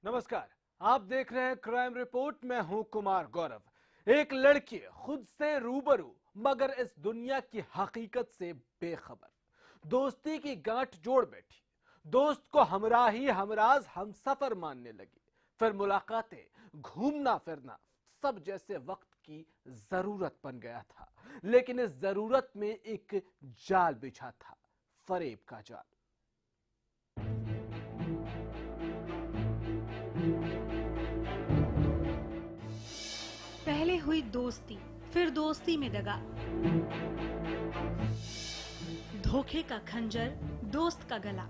नमस्कार, आप देख रहे हैं क्राइम रिपोर्ट। मैं हूं कुमार गौरव। एक लड़की खुद से रूबरू मगर इस दुनिया की हकीकत से बेखबर, दोस्ती की गांठ जोड़ बैठी। दोस्त को हमराही हमराज हम सफर मानने लगी। फिर मुलाकातें, घूमना फिरना सब जैसे वक्त की जरूरत बन गया था। लेकिन इस जरूरत में एक जाल बिछा था, फरेब का जाल। पहले हुई दोस्ती, फिर दोस्ती में दगा। धोखे का खंजर, दोस्त का गला।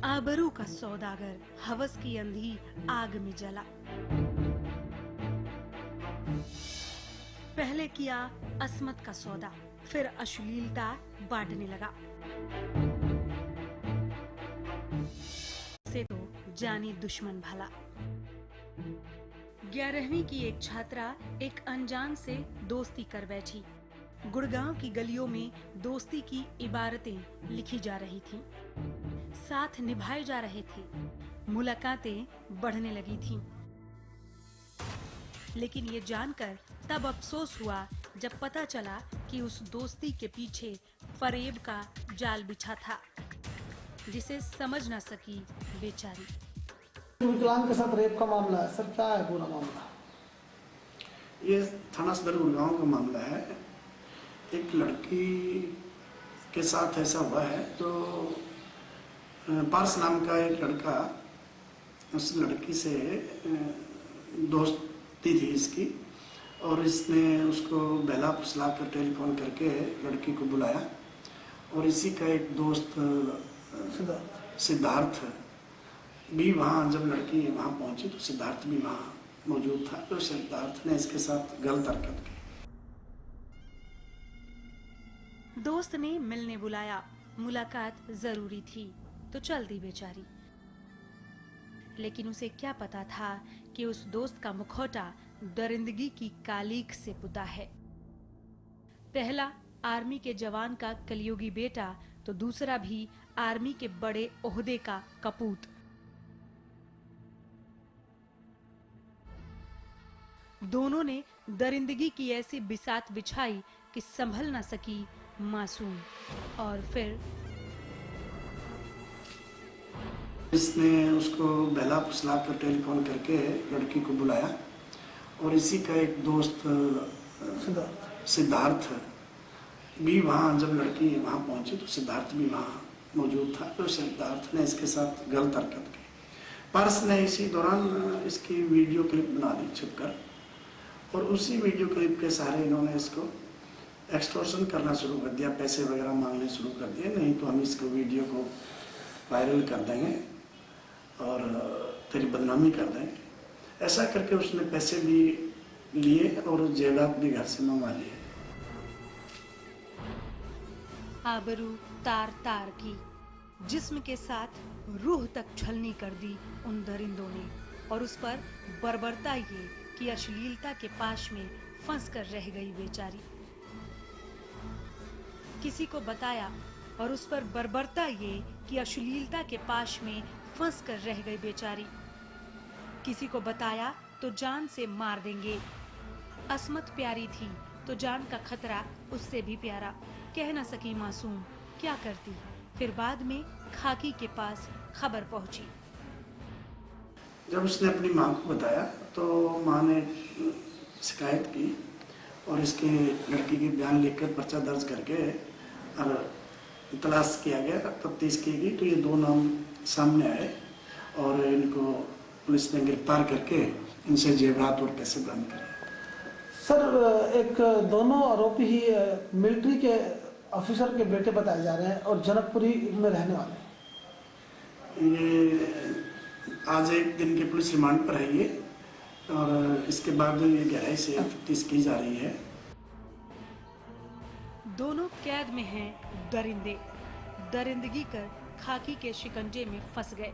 आबरू का सौदागर, हवस की अंधी आग में जला। पहले किया अस्मत का सौदा, फिर अश्लीलता बांटने लगा। से तो जानी दुश्मन भला। 11वीं की एक छात्रा एक अनजान से दोस्ती कर बैठी। गुड़गांव की गलियों में दोस्ती की इबारतें लिखी जा रही थीं। साथ निभाए जा रहे थे, मुलाकातें बढ़ने लगी थीं। लेकिन ये जानकर तब अफसोस हुआ जब पता चला कि उस दोस्ती के पीछे फरेब का जाल बिछा था, जिसे समझ न सकी बेचारी। विकलांग के साथ रेप का मामला है सर, क्या है पूरा मामला? ये थाना सदर गुड़गांव का मामला है। एक लड़की के साथ ऐसा हुआ है, तो पार्स नाम का एक लड़का, उस लड़की से दोस्ती थी इसकी, और इसने उसको बहला फुसला कर टेलीफोन करके लड़की को बुलाया। और इसी का एक दोस्त सिद्धार्थ भी वहाँ, जब लड़की वहाँ पहुँची तो सिद्धार्थ भी वहाँ मौजूद था। तो सिद्धार्थ ने इसके साथ गलत हरकत की। दोस्त ने मिलने बुलाया, मुलाकात जरूरी थी तो चल दी बेचारी। लेकिन उसे क्या पता था कि उस दोस्त का मुखौटा दरिंदगी की कालीख से पुता है। पहला आर्मी के जवान का कलयुगी बेटा, तो दूसरा भी आर्मी के बड़े ओहदे का कपूत। दोनों ने दरिंदगी की ऐसी बिसात बिछाई कि संभल न सकी मासूम। और फिर इसने उसको बहला फुसला कर टेलीफोन करके लड़की को बुलाया। और इसी का एक दोस्त सिद्धार्थ भी वहाँ, जब लड़की वहाँ पहुँची तो सिद्धार्थ भी वहाँ मौजूद था। तो सिद्धार्थ ने इसके साथ गलत हरकत की। पार्स ने इसी दौरान इसकी वीडियो क्लिप बना दी छुपकर, और उसी वीडियो क्लिप के सहारे इन्होंने इसको एक्सटॉर्शन करना शुरू कर दिया, पैसे वगैरह मांगने शुरू कर दिए। नहीं तो हम इसको वीडियो को वायरल कर देंगे और तेरी बदनामी कर देंगे। ऐसा करके उसने पैसे भी लिए और जेवरात भी घर से मंगवा लिए। आबरू तार तार की, जिस्म के साथ रूह तक छलनी कर दी उन दरिंदों ने। और उस पर बर्बरता ये कि अश्लीलता के पाश में फंस कर रह गई बेचारी। किसी को बताया और उस पर बर्बरता ये कि अश्लीलता के पाश में फंस कर रह गई बेचारी। किसी को बताया तो जान से मार देंगे। अस्मत प्यारी थी तो जान का खतरा उससे भी प्यारा। कह न सकी मासूम क्या करती। फिर बाद में खाकी के पास खबर पहुंची। जब उसने अपनी माँ को बताया तो माँ ने शिकायत की और इसके लड़की के बयान लिखकर पर्चा दर्ज करके और तलाश किया गया, तफ्तीश की गई। तो ये दो नाम सामने आए और इनको पुलिस ने गिरफ्तार करके इनसे जेवरात और पैसे बरामद करे। सर, एक दोनों आरोपी ही मिलिट्री के ऑफिसर के बेटे बताए जा रहे हैं और जनकपुरी में रहने वाले। ये आज एक दिन के पुलिस रिमांड पर है ये, और इसके बाद ये गहराई से तफ्तीश की जा रही है। दोनों कैद में हैं दरिंदे। दरिंदगी कर खाकी के शिकंजे में फंस गए।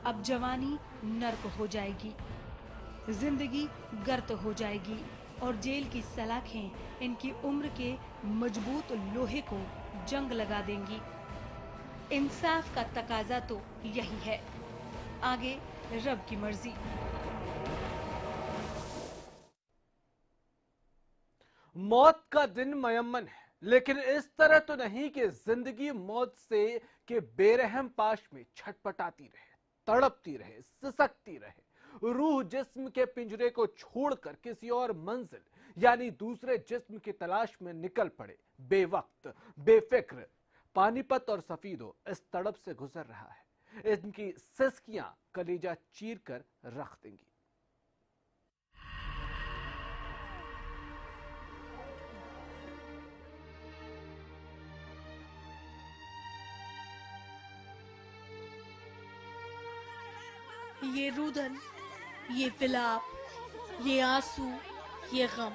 अब जवानी नर्क हो जाएगी, जिंदगी गर्त हो जाएगी और जेल की सलाखें इनकी उम्र के मजबूत लोहे को जंग लगा देंगी। इंसाफ का तकाजा तो यही है, आगे रब की मर्जी। मौत का दिन मयम्मन है, लेकिन इस तरह तो नहीं कि जिंदगी मौत से के बेरहम पाश में छटपटाती रहे, तड़पती रहे, सिसकती रहे। रूह जिस्म के पिंजरे को छोड़कर किसी और मंजिल यानी दूसरे जिस्म की तलाश में निकल पड़े, बेवक्त, बेफिक्र। पानीपत और सफीदो इस तड़प से गुजर रहा है। इनकी सिसकियां कलेजा चीर कर रख देंगी। ये रुदन, ये विलाप, ये आंसू, ये गम,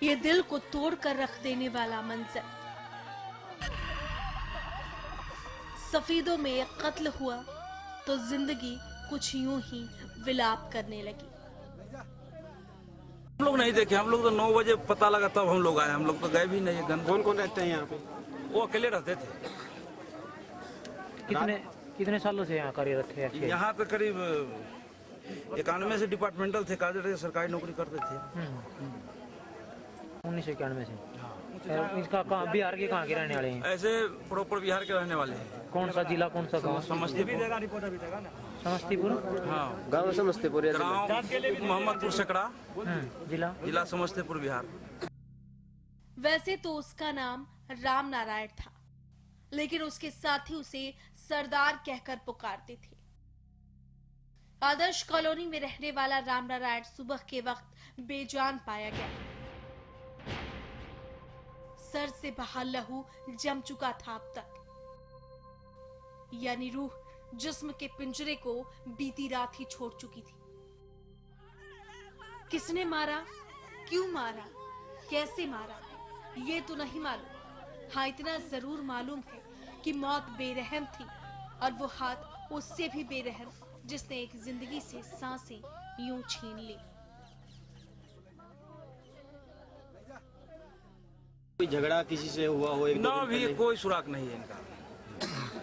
ये दिल को तोड़ कर रख देने वाला मंजर। सफीदों में एक कत्ल हुआ तो जिंदगी कुछ यूं ही विलाप करने लगी। हम लोग नहीं देखे, हम लोग तो 9 बजे पता लगा तब हम लोग आए, हम लोग तो गए भी नहीं। गन कौन कौन रहते हैं यहाँ पे? वो अकेले रहते थे। कितने सालों से यहाँ कार्यरत थे? यहाँ पे करीब 91 से डिपार्टमेंटल थे, काजर सरकारी नौकरी करते थे। 1991 से। इसका कहाँ, बिहार के कहाँ के रहने वाले हैं? ऐसे प्रॉपर बिहार के रहने वाले हैं। कौन सा जिला, कौन सा गाँव? समस्तीपुर। समस्तीपुर। हाँ, गाँव समस्तीपुर। गाँव मोहम्मदपुर सकड़ा, जिला समस्तीपुर, बिहार। वैसे तो उसका नाम राम नारायण था, लेकिन उसके साथी उसे सरदार कहकर पुकारते थे। आदर्श कॉलोनी में रहने वाला राम नारायण सुबह के वक्त बेजान पाया गया। सर से बहा लहू जम चुका था अब तक, यानी रूह जिस्म के पिंजरे को बीती रात ही छोड़ चुकी थी। किसने मारा, क्यों मारा, कैसे मारा, ये तो नहीं मालूम। हाँ, इतना जरूर मालूम है कि मौत बेरहम थी, और वो हाथ उससे भी बेरहम जिसने एक जिंदगी से सांसें यूं छीन ली। कोई झगड़ा किसी से हुआ हो? ना, अभी कोई सुराग नहीं है इनका।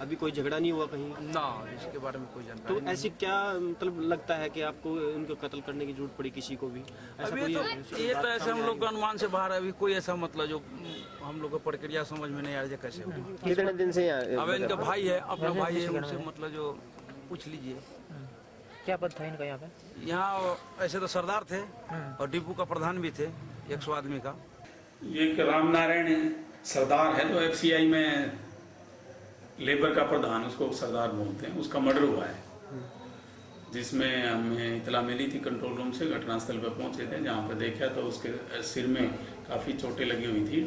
अभी कोई झगड़ा नहीं हुआ कहीं? ना, इसके बारे में कोई जानकारी तो नहीं। ऐसी क्या मतलब लगता है कि आपको उनको कत्ल करने की जरूरत पड़ी किसी को भी? ऐसा अभी कोई तो ये तो ऐसे हम लोग का अनुमान से बाहर है। अभी कोई ऐसा मतलब जो हम लोग को प्रक्रिया समझ में नहीं आ रही है कैसे होगी। कितने दिन से यहाँ? अब इनका भाई है, अपना भाई है, उनसे मतलब जो पूछ लीजिए। क्या पद था इनका यहाँ पे? यहाँ ऐसे तो सरदार थे और डिपू का प्रधान भी थे, 100 आदमी का। ये एक राम नारायण सरदार है, तो FCI में लेबर का प्रधान, उसको सरदार बोलते हैं। उसका मर्डर हुआ है, जिसमें हमें इतला मिली थी कंट्रोल रूम से। घटनास्थल पर पहुंचे थे, जहां पर देखा तो उसके सिर में काफ़ी चोटें लगी हुई थी,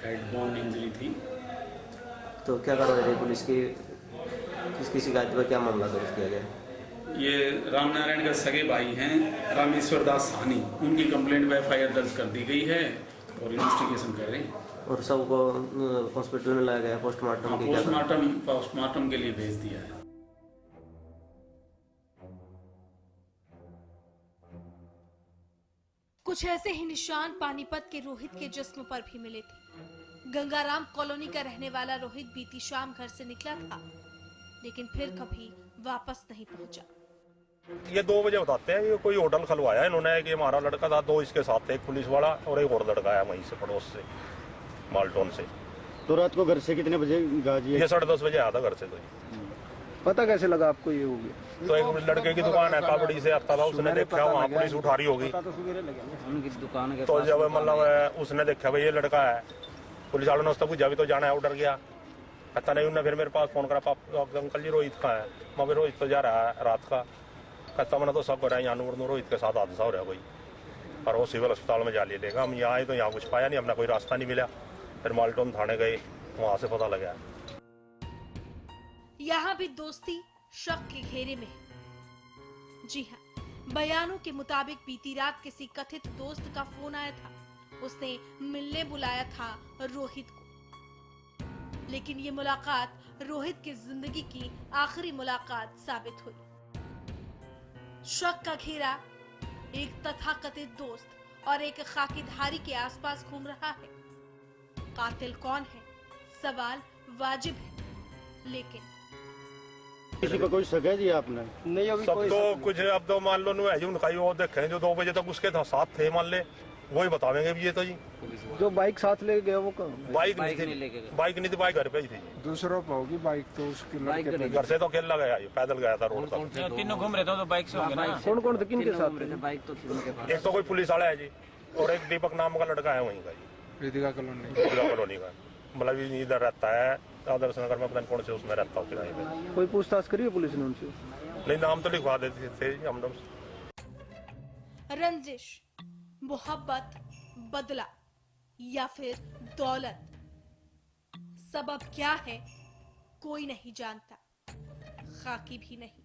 हेड बोन इंजरी थी। तो क्या कार्रवाई रही पुलिस की? किसकी शिकायत पर क्या मामला दर्ज किया गया? ये राम नारायण का सगे भाई हैं रामेश्वर दास साहनी, उनकी कंप्लेंट पर FIR दर्ज कर दी गई है और इन्वेस्टिगेशन कर रहे हैं। और सबको हॉस्पिटल में लाया गया पोस्टमार्टम के? पोस्टमार्टम के लिए भेज दिया है। कुछ ऐसे ही निशान पानीपत के रोहित के जिस्म पर भी मिले थे। गंगाराम कॉलोनी का रहने वाला रोहित बीती शाम घर से निकला था, लेकिन फिर कभी वापस नहीं पहुंचा। ये 2 बजे बताते हैं, ये कोई होटल खुलवाया इन्होंने कि हमारा लड़का था, 2 इसके साथ थे, एक पुलिस वाला और एक और लड़का आया वहीं से पड़ोस से, माल्टोन से। तो रात को घर से कितने बजे गाजी? ये 10:30 बजे आया था घर से। कोई पता कैसे लगा आपको ये हो गया? तो एक लड़के की दुकान है, काबड़ी से आता था, उसने देखा वहाँ पुलिस उठा रही होगी। उनकी दुकान के तो जब मतलब उसने देखा भाई ये लड़का है, पुलिस वालों ने उसको पूछा भी तो जाना है, उधर गया। कहता नहीं, उन्होंने फिर मेरे पास फोन करा, पापा अंकल जी रोहित का है। मैं भी रोहित तो जा रहा है रात का। कहता मैंने तो सब कराया, यहाँ नूर रोहित के साथ हादसा हो रहा है कोई, और वो सिविल अस्पताल में जा लेगा। हम यहाँ आए तो यहाँ कुछ पाया नहीं, हमने कोई रास्ता नहीं मिला। फिर माल्टोन थाने गए, वहाँ से पता लगा। यहाँ भी दोस्ती शक के घेरे में है। जी हाँ, बयानों के मुताबिक बीती रात किसी कथित दोस्त का फोन आया था। उसने मिलने बुलाया था रोहित को, लेकिन ये मुलाकात रोहित की जिंदगी की आखिरी मुलाकात साबित हुई। शक का घेरा एक तथाकथित दोस्त और एक खाकीधारी के आसपास घूम रहा है। कातिल कौन है, सवाल वाजिब है। लेकिन किसी पे कोई शक है जी आपने? नहीं अभी सब कोई तो कुछ अब तो मान लो है जी उनका ही वो देखे जो 2 बजे तक उसके साथ थे मान ले वही बतावेंगे भी ये तो जी। जो बाइक साथ ले गया वो कहाँ? बाइक नहीं थी, बाइक नहीं थी, बाइक घर पे ही थी। दूसरों पे होगी बाइक तो उसकी घर से तो अकेला गया, पैदल गया था रोड पर। तीनों घूम रहे थे तो बाइक से हो गए ना। कौन कौन थे, किन के साथ थे? बाइक तो थी उनके पास। एक तो कोई पुलिस वाला है जी और एक दीपक नाम का लड़का है वहीं का जी, वेदिका कॉलोनी कॉलोनी का। मतलब इधर रहता है आदर्श नगर में, पता नहीं कौन से उसमें रहता हो किराए पे। कोई पूछताछ करी है पुलिस ने उनसे? नहीं नाम तो लिखवा देते थे हम लोग। रंजिश, मोहब्बत, बदला या फिर दौलत, सबब क्या है कोई नहीं जानता, खाकी भी नहीं।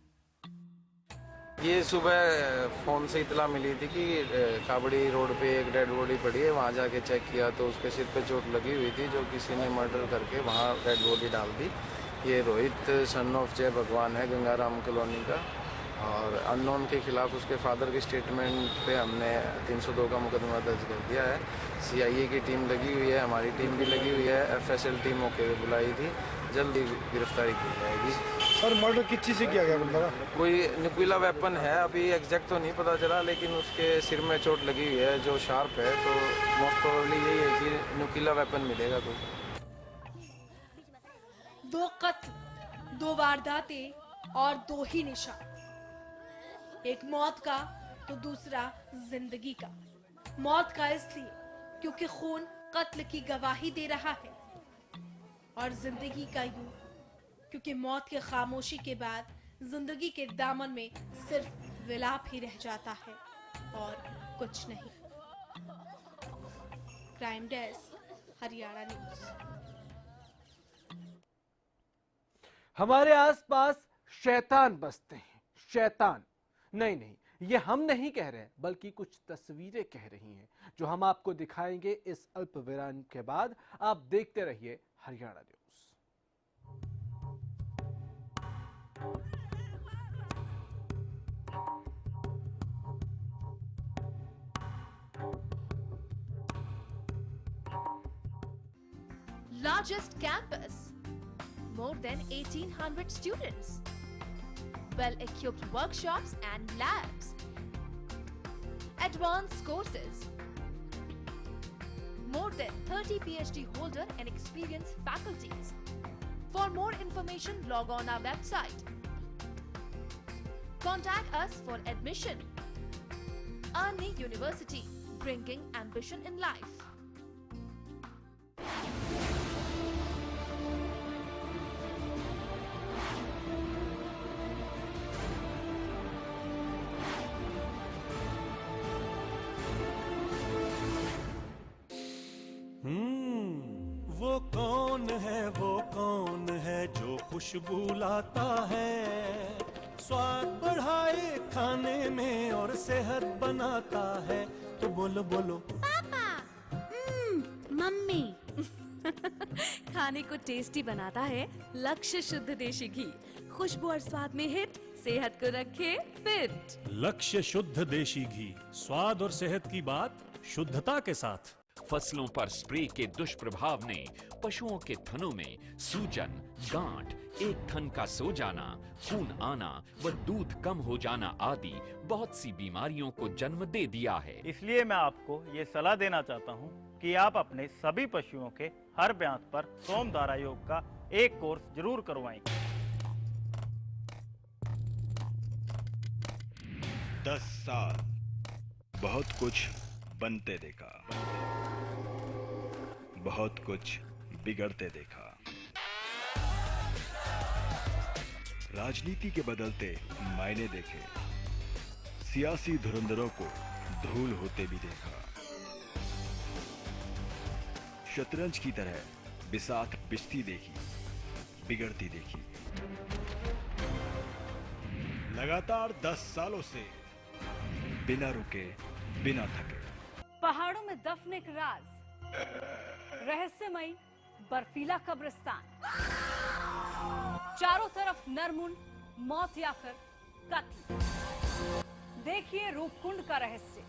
ये सुबह फोन से इतला मिली थी कि काबड़ी रोड पे एक डेड बॉडी पड़ी है, वहाँ जाके चेक किया तो उसके सिर पे चोट लगी हुई थी जो किसी ने मर्डर करके वहाँ डेड बॉडी डाल दी। ये रोहित सन ऑफ जय भगवान है, गंगाराम कॉलोनी का, और अननोन के खिलाफ उसके फादर के स्टेटमेंट पे हमने 302 का मुकदमा दर्ज कर दिया है। CIA की टीम लगी हुई है, हमारी टीम भी लगी हुई है, FSL टीम मौके पे बुलाई थी, जल्दी गिरफ्तारी की जाएगी। सर मर्डर किस चीज से किया गया बंदा? कोई न्यूक्लियर वेपन है, अभी एग्जैक्ट तो नहीं पता चला, लेकिन उसके सिर में चोट लगी हुई है जो शार्प है, तो मोस्ट प्रोबेबली यही है कि न्यूक्लियर वेपन मिलेगा कोई। 2 कत्ल, 2 वारदातें और 2 ही निशान, एक मौत का तो दूसरा जिंदगी का। मौत का इसलिए क्योंकि खून कत्ल की गवाही दे रहा है, और जिंदगी का यूं क्योंकि मौत के खामोशी के बाद जिंदगी के दामन में सिर्फ विलाप ही रह जाता है और कुछ नहीं। Crime desk, Haryana news. हमारे आसपास शैतान बसते हैं, शैतान नहीं, ये हम नहीं कह रहे, बल्कि कुछ तस्वीरें कह रही हैं जो हम आपको दिखाएंगे इस अल्प विराम के बाद। आप देखते रहिए Haryana news. Largest campus, more than 1800 students, well-equipped workshops and labs, advanced courses, more than 30 PhD holder and experienced faculties. For more information, log on our website. Contact us for admission. Arni University, bringing ambition in life. वो कौन है जो खुशबू लाता है, स्वाद बढ़ाए खाने में और सेहत बनाता है। तो बोलो बोलो पापा, मम्मी। खाने को टेस्टी बनाता है लक्ष्य शुद्ध देशी घी, खुशबू और स्वाद में हिट, सेहत को रखे फिट। लक्ष्य शुद्ध देशी घी, स्वाद और सेहत की बात शुद्धता के साथ। फसलों पर स्प्रे के दुष्प्रभाव ने पशुओं के थनों में सूजन, गांठ, एक थन का सो जाना, खून आना व दूध कम हो जाना आदि बहुत सी बीमारियों को जन्म दे दिया है। इसलिए मैं आपको ये सलाह देना चाहता हूँ कि आप अपने सभी पशुओं के हर ब्यांत पर सोमधारा योग का एक कोर्स जरूर करवाएं। 10 साल बहुत कुछ बनते देखा, बहुत कुछ बिगड़ते देखा, राजनीति के बदलते मायने देखे, सियासी धुरंधरों को धूल होते भी देखा, शतरंज की तरह बिसात बिछती देखी, बिगड़ती देखी। लगातार 10 सालों से बिना रुके, बिना थके, पहाड़ों में दफन एक राज, रहस्यमयी बर्फीला कब्रिस्तान, चारों तरफ नरमुंड, मौत या फिर कत्ल। देखिए रूपकुंड का रहस्य।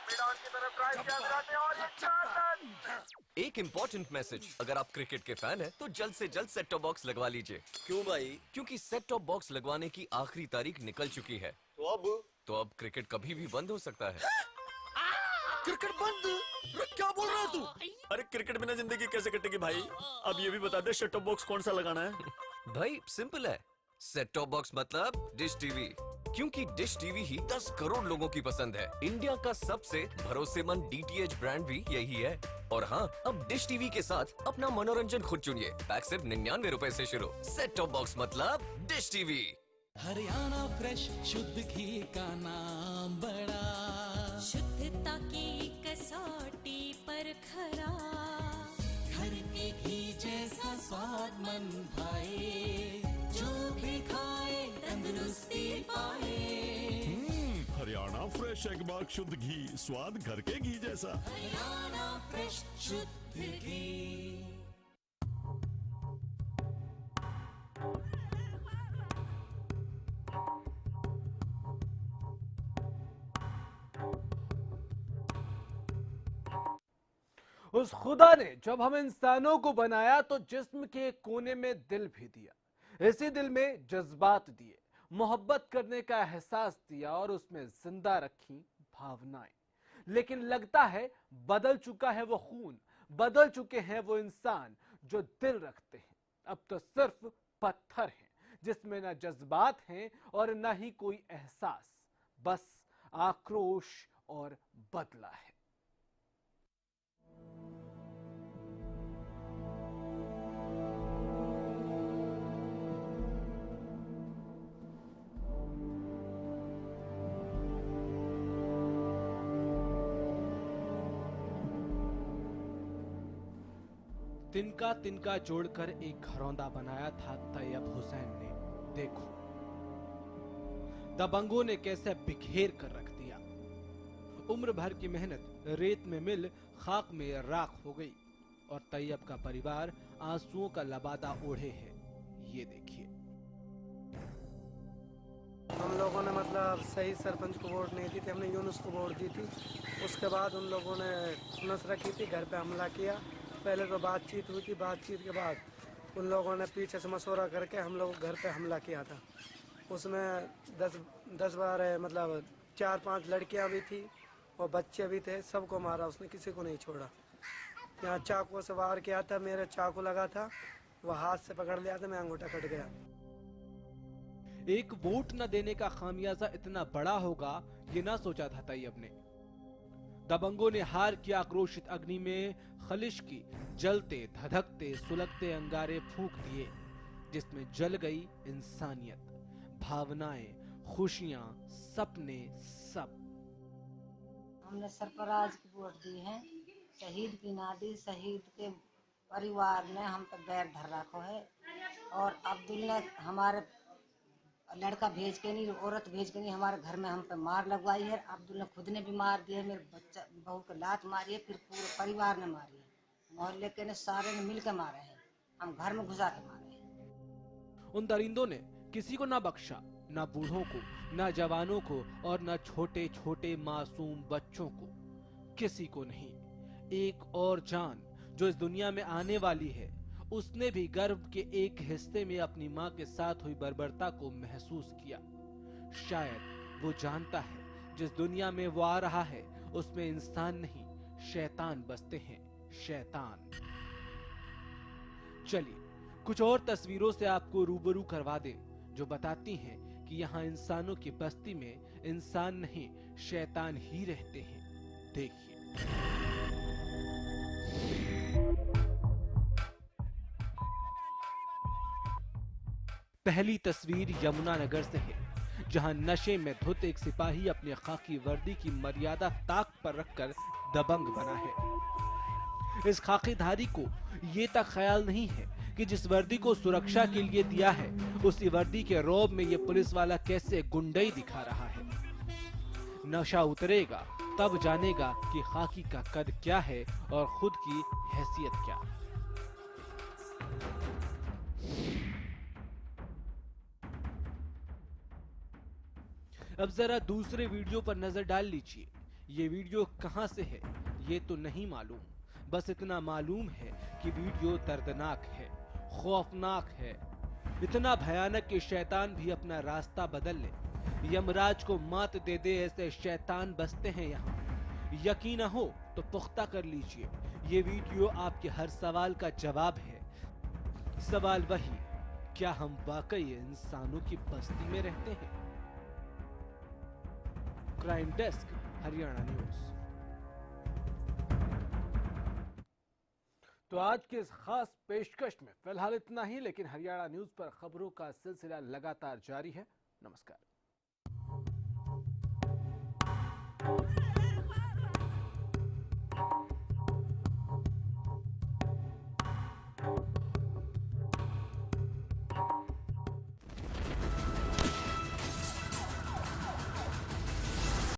मैदान की तरफ ड्राइव किया विराट ने और ये चार रन। एक इम्पोर्टेंट मैसेज, अगर आप क्रिकेट के फैन हैं तो जल्द से जल्द सेट टॉप बॉक्स लगवा लीजिए। क्यों भाई? क्योंकि सेट टॉप बॉक्स लगवाने की आखिरी तारीख निकल चुकी है। तो अब क्रिकेट कभी भी बंद हो सकता है। क्रिकेट बंद? क्या बोल रहा है तू? अरे क्रिकेट बिना जिंदगी कैसे कटेगी भाई? अब ये भी बता दे सेट टॉप बॉक्स कौन सा लगाना है? भाई सिंपल है, सेट टॉप बॉक्स मतलब डिश टीवी, क्योंकि डिश टीवी ही 10 करोड़ लोगों की पसंद है। इंडिया का सबसे भरोसेमंद डीटीएच ब्रांड भी यही है। और हाँ, अब डिश टीवी के साथ अपना मनोरंजन खुद चुनिए। पैक सिर्फ 99 रुपए से शुरू। सेट टॉप बॉक्स मतलब डिश टीवी। हरियाणा फ्रेश शुद्ध घी का नाम बड़ा, शुद्धता की कसौटी पर खरा, घर के घी जैसा स्वाद मन भाए, जो भी खाए तंदुरुस्ती पाए। हरियाणा फ्रेश एगबाग शुद्ध घी, स्वाद घर के घी जैसा। हरियाणा फ्रेश शुद्ध घी। उस खुदा ने जब हम इंसानों को बनाया तो जिस्म के एक कोने में दिल भी दिया। इसी दिल में जज्बात दिए, मोहब्बत करने का एहसास दिया और उसमें जिंदा रखी भावनाएं। लेकिन लगता है बदल चुका है वो खून, बदल चुके हैं वो इंसान जो दिल रखते हैं। अब तो सिर्फ पत्थर हैं जिसमें न जज्बात हैं और न ही कोई एहसास, बस आक्रोश और बदला है। तिनका तिनका जोड़कर एक घरौंदा बनाया था तैयब हुसैन ने। देखो दबंगों ने कैसे बिखेर कर रख दिया। उम्र भर की मेहनत रेत में मिल खाक में राख हो गई और तैयब का परिवार आंसुओं का लबादा ओढ़े है। ये देखिए। हम लोगों ने मतलब सही सरपंच को वोट नहीं दी थी, हमने यूनुस को वोट दी थी। उसके बाद उन लोगों ने नसरा की थी, घर पे हमला किया। पहले तो बातचीत हुई थी, बातचीत के बाद उन लोगों ने पीछे से मशवरा करके हम लोग घर पे हमला किया था। उसमें 10 बार मतलब 4-5 लड़कियां भी थी और बच्चे भी थे, सबको मारा उसने, किसी को नहीं छोड़ा। यहाँ चाकू से वार किया था, मेरे चाकू लगा था, वह हाथ से पकड़ लिया था, मैं अंगूठा कट गया। एक वोट न देने का खामियाजा इतना बड़ा होगा ये ना सोचा था तैयब ने। दबंगों ने हार की आक्रोशित अग्नि में खलिश की जलते धधकते सुलगते अंगारे फूंक दिए, जिसमें जल गई इंसानियत, भावनाएं, खुशियां, सपने, सब। हमने सरफराज की वोट दी है। शहीद की नादी, शहीद के परिवार ने हम पे बैर धर रखो है। और अब्दुल ने हमारे लड़का भेज के नहीं, औरत भेज के नहीं, हमारे घर में हम पे मार लगवाई है। अब्दुल ने खुद ने भी मार दिया, मेरे बच्चा बहू को लात मारी है, फिर पूरे परिवार ने मारी है। मोहल्ले के ने सारे ने मिल के मारे हैं, हम घर में घुसा के मारे हैं। उन दरिंदों ने किसी को ना बख्शा, ना बूढ़ों को, ना जवानों को और ना छोटे छोटे मासूम बच्चों को, किसी को नहीं। एक और जान जो इस दुनिया में आने वाली है, उसने भी गर्भ के एक हिस्से में अपनी माँ के साथ हुई बर्बरता को महसूस किया। शायद वो जानता है जिस दुनिया में वो आ रहा है उसमें इंसान नहीं, शैतान बसते हैं, शैतान। चलिए कुछ और तस्वीरों से आपको रूबरू करवा दें जो बताती हैं कि यहाँ इंसानों की बस्ती में इंसान नहीं, शैतान ही रहते हैं। देखिए। पहली तस्वीर यमुनानगर से है, जहां नशे में धुत एक सिपाही अपने खाकी वर्दी की मर्यादा ताक पर रखकर दबंग बना है। इस खाकीधारी को ये तक ख्याल नहीं है कि जिस वर्दी को सुरक्षा के लिए दिया है, उसी वर्दी के रौब में ये पुलिस वाला कैसे गुंडई दिखा रहा है। नशा उतरेगा तब जानेगा कि खाकी का कद क्या है और खुद की हैसियत क्या। अब जरा दूसरे वीडियो पर नजर डाल लीजिए। ये वीडियो कहां से है ये तो नहीं मालूम, बस इतना मालूम है कि वीडियो दर्दनाक है, खौफनाक है, इतना भयानक कि शैतान भी अपना रास्ता बदल ले, यमराज को मात दे दे, ऐसे शैतान बसते हैं यहाँ। यकीन हो तो पुख्ता कर लीजिए, ये वीडियो आपके हर सवाल का जवाब है। सवाल वही, क्या हम वाकई इंसानों की बस्ती में रहते हैं? Crime desk, Haryana news. तो आज के इस खास पेशकश में फिलहाल इतना ही, लेकिन हरियाणा न्यूज पर खबरों का सिलसिला लगातार जारी है। नमस्कार।